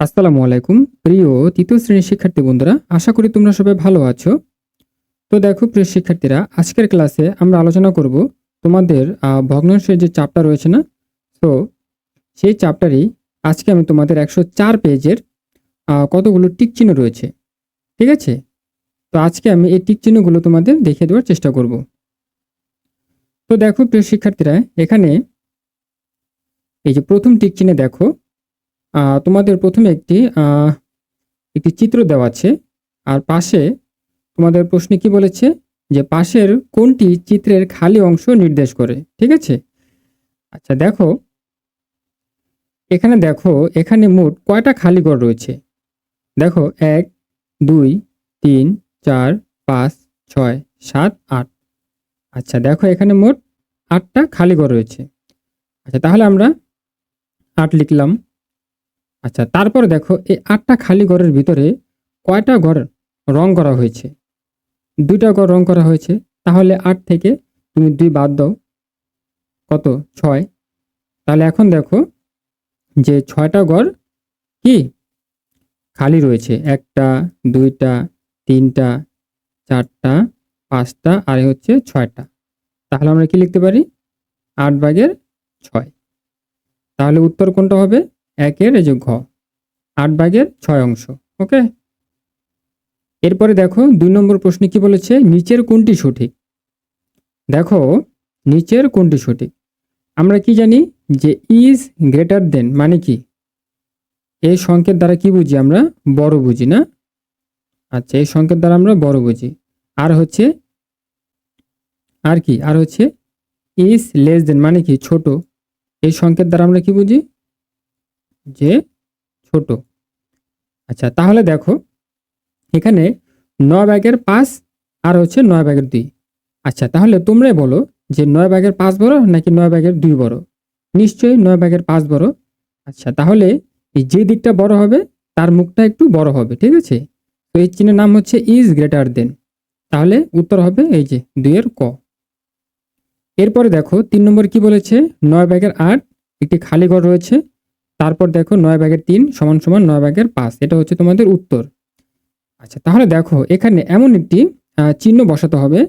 আসসালামু আলাইকুম প্রিয় তৃতীয় শ্রেণীর শিক্ষার্থী বন্ধুরা, আশা করি তোমরা সবাই ভালো আছো। তো দেখো প্রিয় শিক্ষার্থীরা, আজকের ক্লাসে আমরা আলোচনা করব তোমাদের ভগ্নাংশের যে চ্যাপ্টার রয়েছে না, তো সেই চ্যাপ্টারই আজকে আমি তোমাদের 104 পেজের কতগুলো টিক চিহ্ন রয়েছে, ঠিক আছে? তো আজকে আমি এই টিক চিহ্নগুলো তোমাদের দেখিয়ে দেওয়ার চেষ্টা করব। তো দেখো প্রিয় শিক্ষার্থীরা, এখানে এই যে প্রথম টিক চিহ্নে দেখো তোমাদের প্রথমে একটি চিত্র দেওয়া আছে, আর পাশে তোমাদের প্রশ্নে কি বলেছে যে পাশের কোনটি চিত্রের খালি অংশ নির্দেশ করে, ঠিক আছে? আচ্ছা দেখো, এখানে মোট কয়টা খালি ঘর রয়েছে। দেখো 1 2 3 4 5 6 7 8। আচ্ছা দেখো, এখানে মোট 8টা খালি ঘর রয়েছে। আচ্ছা তাহলে আমরা 8 লিখলাম। আচ্ছা তারপর দেখো, এই 8টা খালি ঘরের ভিতরে কয়টা ঘর রং করা হয়েছে? 2টা ঘর রং করা হয়েছে। তাহলে 8 থেকে তুমি 2 বাদ দাও, কত? 6। তাহলে এখন দেখো যে 6টা ঘর কি খালি রয়েছে, 1টা 2টা 3টা 4টা 5টা আর হচ্ছে 6টা। তাহলে আমরা কি লিখতে পারি? 8 ভাগের 6। তাহলে উত্তর কোনটা হবে? 1-এর এই যে ঘ, 8 ভাগের 6 অংশ। ওকে, এরপরে দেখো 2 নম্বর প্রশ্নে কি বলেছে, নিচের কোনটি সঠিক? দেখো নিচের কোনটি সঠিক? আমরা কি জানি যে ইজ গ্রেটার দেন মানে কি? এই সংকেত দ্বারা কি বুঝি? আমরা বড় বুঝি না? আচ্ছা, এই সংকেত দ্বারা আমরা বড় বুঝি। আর হচ্ছে আর হচ্ছে ইজ লেস দেন মানে কি? ছোট। এই সংকেত দ্বারা আমরা কি বুঝি? যে ছোট। আচ্ছা তাহলে দেখো, এখানে 9 ভাগের 5 আর হচ্ছে 9 ভাগের 2। আচ্ছা তাহলে তোমরাই বলো যে 9 ভাগের 5 বড় নাকি 9 ভাগের 2 বড়? নিশ্চয়ই 9 ভাগের 5 বড়। আচ্ছা তাহলে এই যে দিকটা বড় হবে তার মুখটা একটু বড় হবে, ঠিক আছে? তো এই চিহ্নের নাম হচ্ছে ইজ গ্রেটার দেন। তাহলে উত্তর হবে এই যে 2 এর ক। এরপরে দেখো 3 নম্বর কি বলেছে, 9 ভাগের 8 একটি খালি ঘর রয়েছে। তারপর দেখো 9 ভাগের 3 সমান সমান 9 ভাগের 5। এটা হচ্ছে তোমাদের উত্তর। আচ্ছা তাহলে দেখো, এখানে এমন একটি চিহ্ন বসাতে হবে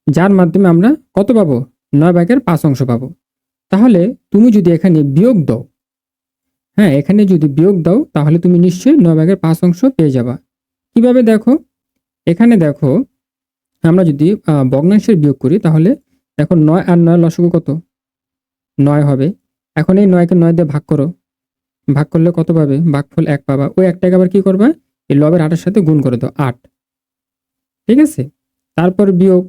যার মাধ্যমে আমরা কত পাবো? 9 ভাগের 5 অংশ পাবো। তাহলে তুমি যদি এখানে বিয়োগ দাও, হ্যাঁ এখানে যদি বিয়োগ দাও তাহলে তুমি নিশ্চয়ই 9 ভাগের 5 অংশ পেয়ে যাবা। কিভাবে? দেখো এখানে দেখো, আমরা যদি ভগ্নাংশের বিয়োগ করি তাহলে দেখো 9 আর 9 লসাগু কত? 9 হবে। এখন এই 9 কে 9 দিয়ে ভাগ করো, ভাগ করলে কত পাবে? ভাগফল 1 পাবা। ওই 1টাকে আবার কি করবা? এই লবের 8 এর সাথে গুণ করে দাও, 8। ঠিক আছে? তারপর বিয়োগ,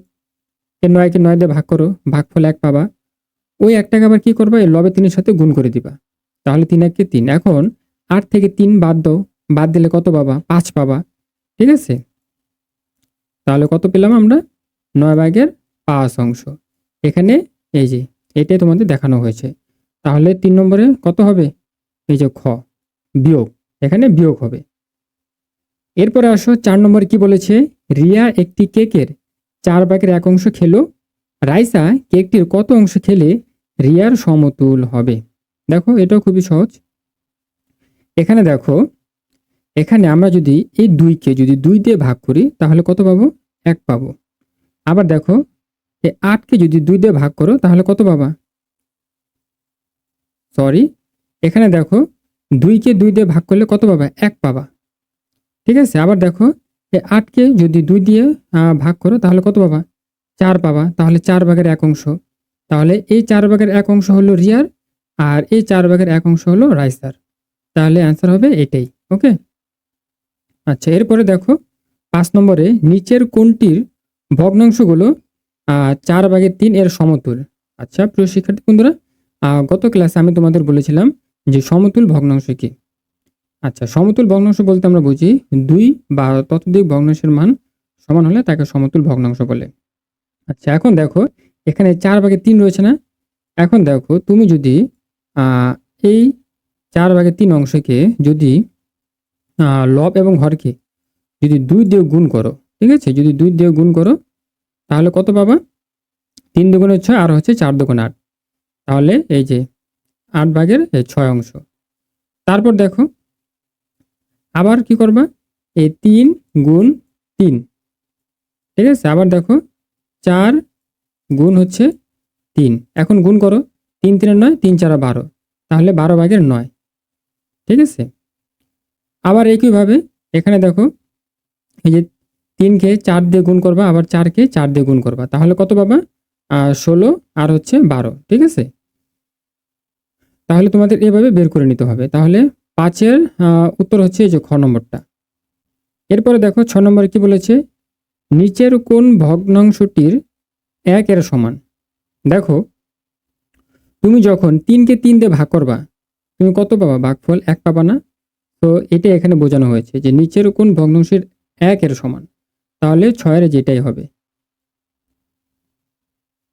এই 9 কে 9 দিয়ে ভাগ করো, ভাগফল 1 পাবা। ওই 1টাকে আবার কি করবা? এই লবে 3 এর সাথে গুণ করে দিবা। তাহলে 3 1 কে 3। এখন 8 থেকে 3 বাদ দাও, বাদ দিলে কত পাবা? 5 পাবা। ঠিক আছে? তাহলে কত পেলাম আমরা? 9 ভাগের 5 অংশ। এখানে এই যে এটাই তোমাদের দেখানো হয়েছে। তাহলে 3 নম্বরে কত হবে? এই যে খ, বিয়োগ। এখানে বিয়োগ হবে। এরপরে আসো 4 নম্বরে কি বলেছে, রিয়া একটি কেকের 4 ভাগের 1 অংশ খেলো। রাইসা কেকটির কত অংশ খেলে রিয়ার সমতুল হবে? দেখো এটাও খুবই সহজ। এখানে দেখো, এখানে আমরা যদি এই 2 কে যদি 2 দিয়ে ভাগ করি তাহলে কত পাবো? 1 পাবো। আবার দেখো, এই 8 কে যদি 2 দিয়ে ভাগ করো তাহলে কত পাবা? সরি, এখানে দেখো 2 কে 2 দিয়ে ভাগ করলে কত পাবা? 1 পাবা। ঠিক আছে? আবার দেখো, এই 8 কে যদি 2 দিয়ে ভাগ করো তাহলে কত পাবা? 4 পাবা। তাহলে 4 ভাগের 1 অংশ। তাহলে এই 4 ভাগের 1 অংশ হলো রিয়ার, আর এই 4 ভাগের 1 অংশ হলো রাইসার। তাহলে অ্যান্সার হবে এটাই। ওকে, আচ্ছা এরপরে দেখো 5 নম্বরে নিচের কোনটির ভগ্নাংশগুলো 4 ভাগের 3 এর সমতুল? আচ্ছা প্রিয় শিক্ষার্থী বন্ধুরা, গত ক্লাসে আমি তোমাদের বলেছিলাম যে সমতুল ভগ্নাংশ কি। আচ্ছা, সমতুল ভগ্নাংশ বলতে আমরা বুঝি 2 বা ততোধিক ভগ্নাংশের মান সমান হলে তাকে সমতুল ভগ্নাংশ বলে। আচ্ছা এখন দেখো, এখানে 4 ভাগের 3 রয়েছে না? এখন দেখো তুমি যদি এই 4 ভাগের 3 অংশকে যদি লব এবং হরকে যদি 2 দিয়ে গুণ করো, ঠিক আছে? যদি 2 দিয়ে গুণ করো তাহলে কত পাবা? 3 দুগুণে 6 আর হচ্ছে 4 দুগুণে 8। তাহলে এই যে 8 ভাগের 6 অংশ। তারপর দেখো আবার কি করবা, এই 3 গুণ 3, ঠিক আছে। আবার দেখো 4 গুণ হচ্ছে 3, এখন গুণ করো, 3 3 9, 3 4 12, তাহলে 12/9, ঠিক আছে। আবার একইভাবে এখানে দেখো এই যে 3কে 4 দিয়ে গুণ করবা, আবার 4কে 4 দিয়ে গুণ করবা, তাহলে কত পাবা, 16 আর হচ্ছে 12, ঠিক আছে। তাহলে তোমাদের এভাবে বের করে নিতে হবে। তাহলে 5-এর উত্তর হচ্ছে এই যে খ নম্বরটা। এরপরে দেখো 6 নম্বরে কি বলেছে, নিচের কোন ভগ্নাংশটির 1 এর সমান। দেখো তুমি যখন 3কে 3 দিয়ে ভাগ করবা, তুমি কত পাবা, ভাগফল 1 পাবা না। তো এটা এখানে বোঝানো হয়েছে যে নিচের কোন ভগ্নাংশের 1 এর সমান, তাহলে 6-এর যেটাই হবে।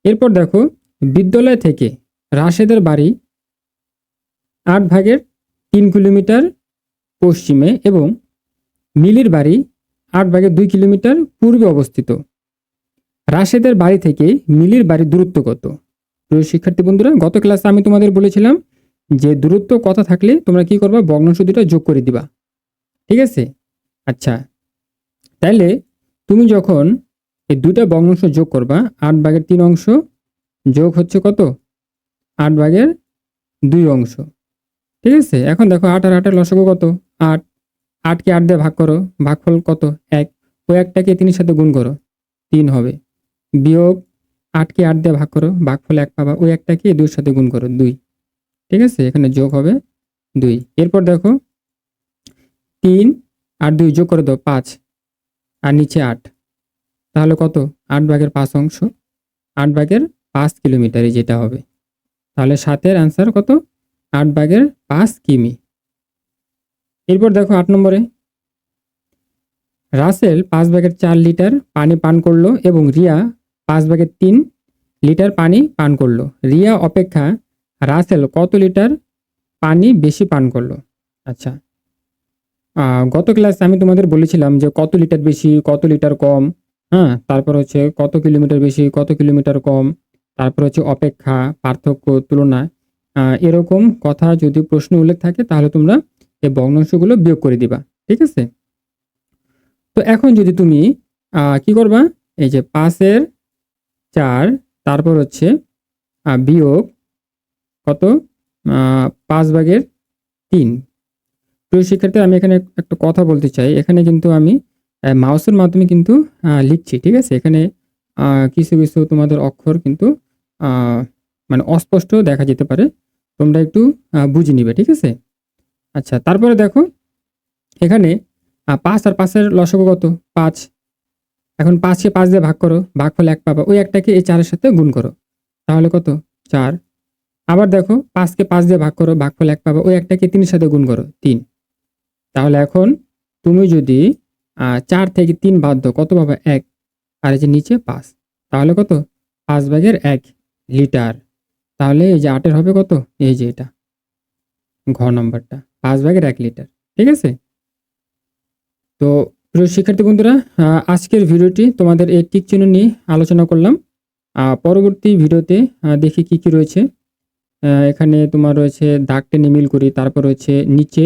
এরপর দেখো বিদ্যালয় থেকে রাশেদের বাড়ি 8/3 কিলোমিটার পশ্চিমে এবং মিলির বাড়ি 8/2 কিলোমিটার পূর্বে অবস্থিত। রাশেদের বাড়ি থেকে মিলির বাড়ির দূরত্ব কত? প্রিয় শিক্ষার্থী বন্ধুরা, গত ক্লাসে আমি তোমাদের বলেছিলাম যে দূরত্ব কথা থাকলে তোমরা কি করবা, ভগ্নাংশ দুটো যোগ করে দিবা, ঠিক আছে। আচ্ছা, তাইলে তুমি যখন এই দুইটা ভগ্নাংশ যোগ করবা, 8/3 অংশ যোগ হচ্ছে কত, 8/2 অংশ, ঠিক আছে। এখন দেখো 8 আর 8-এর লসাগু কত, 8, 8কে 8 দিয়ে ভাগ করো, ভাগফল কত, 1, ওই 1টাকে 3-এর সাথে গুণ করো, 3 হবে, বিয়োগ 8কে 8 দিয়ে ভাগ করো, ভাগফল 1 পাবা, ওই 1টাকে 2-এর সাথে গুণ করো, 2, ঠিক আছে। এখানে যোগ হবে 2। এরপর দেখো 3 আর 2 যোগ করে দাও 5, আর নিচে 8, তাহলে কত, 8/5 অংশ, 8/5 কিলোমিটারে যেটা হবে। তাহলে 7-এর অ্যান্সার কত, 8/5 কিমি। এরপর দেখো 8 নম্বরে, রাসেল 5/4 লিটার পানি পান করলো এবং রিয়া 5/3 লিটার পানি পান করলো। রিয়া অপেক্ষা রাসেল কত লিটার পানি বেশি পান করলো? আচ্ছা, গত ক্লাসে আমি তোমাদের বলেছিলাম যে কত লিটার বেশি, কত লিটার কম, হ্যাঁ, তারপর হচ্ছে কত কিলোমিটার বেশি, কত কিলোমিটার কম, তারপর হচ্ছে অপেক্ষা, পার্থক্য, তুলনা, এরকম কথা যদি প্রশ্ন উল্লেখ থাকে তাহলে তোমরা এই ভগ্নাংশগুলো বিয়োগ করে দিবা, ঠিক আছে। তো এখন যদি তুমি কি করবা, এই যে 5/4, তারপর হচ্ছে বিয়োগ কত, 5/3। প্রিয় শিক্ষার্থী, আমি এখানে একটা কথা বলতে চাই, এখানে কিন্তু আমি মাউসের মাধ্যমে কিন্তু লিখছি, ঠিক আছে। এখানে কিছু কিছু তোমাদের অক্ষর কিন্তু মানে অস্পষ্ট দেখা যেতে পারে, তোমরা একটু বুঝে নিবে, ঠিক আছে। আচ্ছা, তারপরে দেখো এখানে 5 আর 5-এর লসাগু কত, 5। এখন 5কে 5 দিয়ে ভাগ করো, ভাগফল 1 পাবা, ওই 1টাকে এই 4-এর সাথে গুণ করো, তাহলে কত, 4। আবার দেখো 5কে 5 দিয়ে ভাগ করো, ভাগফল 1 পাবা, ওই 1টাকে 3-এর সাথে গুণ করো, 3। তাহলে এখন তুমি যদি 4 থেকে 3 বাদ দাও, কত পাবা, 1, আর এই যে নিচে 5, তাহলে কত, 5/1 লিটার। তাহলে এই যে 8-এর হবে কত, এই যে এটা ঘ নম্বরটা, 5/1 লিটার, ঠিক আছে। তো প্রিয় শিক্ষার্থী বন্ধুরা, আজকের ভিডিওটি তোমাদের এই টিক চিহ্ন নিয়ে আলোচনা করলাম। পরবর্তী ভিডিওতে দেখি কি কি রয়েছে। এখানে তোমার রয়েছে দাগ টেনে মিল করি, তারপর রয়েছে নিচে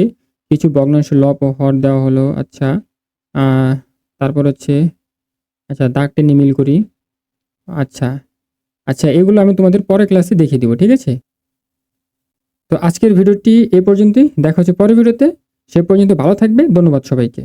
কিছু ভগ্নাংশ লব ও হর দেওয়া হলো, আচ্ছা। তারপর হচ্ছে আচ্ছা দাগ টেনে মিল করি, আচ্ছা আচ্ছা, এগুলো আমি তোমাদের পরের ক্লাসে দেখিয়ে দিব, ঠিক আছে। তো আজকের ভিডিওটি এ পর্যন্তই, দেখা হচ্ছে পরের ভিডিওতে। সে পর্যন্ত ভালো থাকবে, ধন্যবাদ সবাইকে।